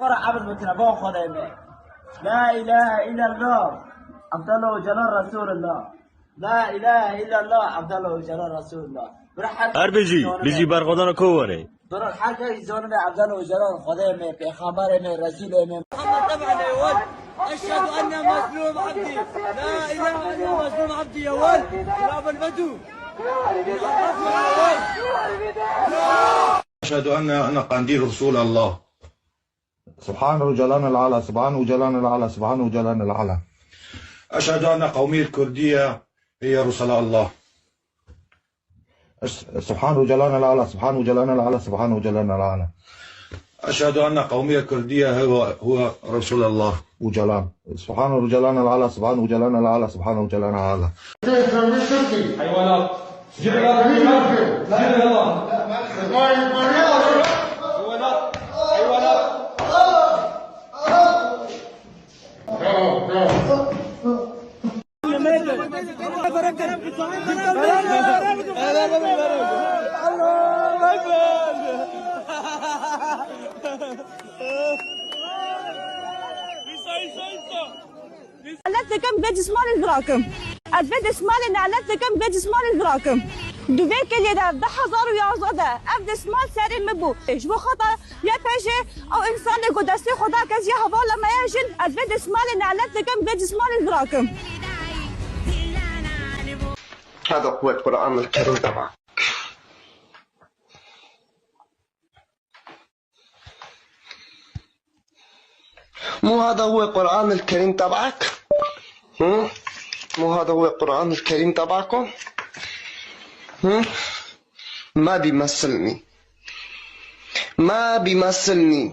قرأ عبد متنبو خدمه لا إله إلا الله عبد الله وجلال رسول الله لا إله إلا الله عبد الله وجلال رسول الله هر بیجی برخودان کوونه برای هر کسی زنده عبد الله وجلال خدمه پیغمبرمه رسولمه محمد تبعنا يا ولد أشهد أن مظلوم عبدي لا إله إلا مظلوم عبدي يا ولد كلاب البدو أشهد أن قنديل رسول الله سبحانه جلانا العلا سبحانه جلانا العلا سبحانه جلانا العلا أشهد أن قومي الكردية هي رسل الله سبحانه جلانا العلا سبحانه جلانا العلا سبحانه جلانا العلا أشهد أن قومي الكردية هو رسول الله وجلان سبحانه جلانا العلا سبحانه جلانا العلا سبحانه جلانا العلا حيوانات جبلات حيوانات علتكم قد اسمان دراكم الفد اسمان علتكم قد اسمان دراكم دوبيك اللي ده حزار ويا زاده ابد اسمان سري مبو ايش بو خطا يا بيجي او انسان قدسي خدا كز يا حواله ما يجن الفد اسمان علتكم قد اسمان دراكم هذا هو القرآن الكريم تبعك. مو هذا هو القرآن الكريم تبعك؟ مو هذا هو القرآن الكريم تبعكم؟ ما بيمثلني ما بيمثلني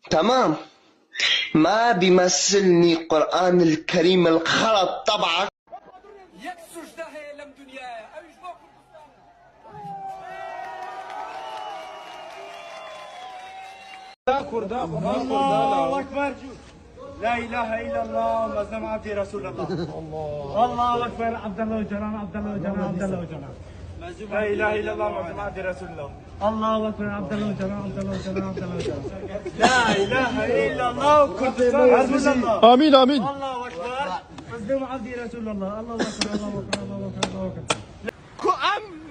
تمام، ما بيمثلني القرآن الكريم الخرط تبعك. الله أكبر لا إله إلا الله مظلوم عبدي رسول الله الله أكبر عبد الله وجلال عبد الله وجلال عبد الله وجلال لا إله إلا الله مظلوم عبدي رسول الله الله أكبر عبد الله وجلال عبد الله وجلال عبد الله وجلال لا إله إلا الله كردستان رسول الله آمين آمين الله أكبر مظلوم عبدي رسول الله الله أكبر الله أكبر الله أكبر الله أكبر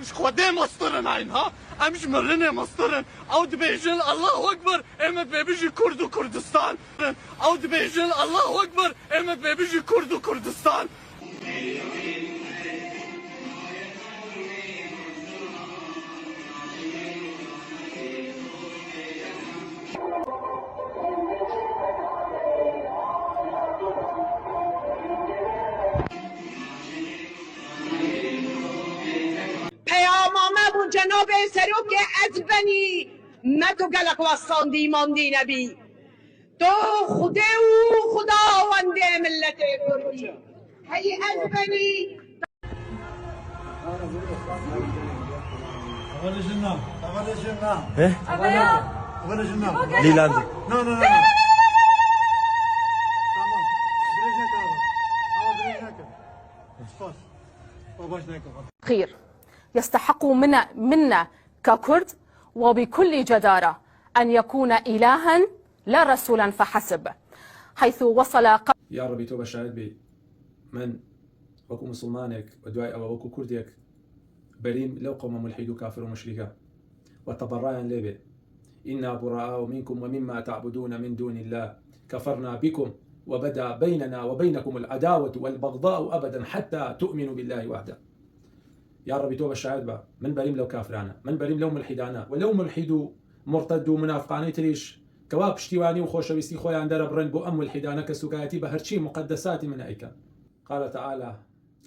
مش خودي مصدرن عين ها امش مرنه مصدرن او دبيجن الله اكبر امت بيجي كرد وكردستان او دبيجن الله اكبر امت بيجي كرد وكردستان ابو جناب سروک ازبنی نه تو گلک وستاندی ماندی نبی تو خوده و خداوند ملت کردی هی ازبنی خير يستحق منا ككرد وبكل جدارة أن يكون إلها لا رسولا فحسب، حيث وصل يا ربي توبة شاهد بي من وكو مسلمانك ودعاء أو وكو كردك بريم لو قوم ملحد كافر ومشركا وتبرأ لبي إنا براء منكم ومما تعبدون من دون الله كفرنا بكم وبدا بيننا وبينكم العداوة والبغضاء أبدا حتى تؤمنوا بالله وحده. يا ربي توبة الشاهد با من بريم لو كافرانا من بريم لو ملحدانا ولو ملحدو مرتدو منافقاني تريش كواب اشتواني وخوشويستي خويا عند ربرن بو أم ملحدانا كسوكايتي بهرشي مقدسات من أيكا. قال تعالى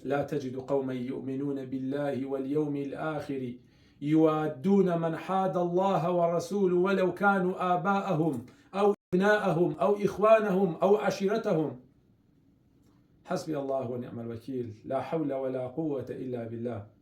لا تجد قوما يؤمنون بالله واليوم الآخر يوادون من حاد الله ورسوله ولو كانوا آباءهم أو أبناءهم أو إخوانهم أو عشيرتهم. حسبي الله ونعم الوكيل لا حول ولا قوة إلا بالله.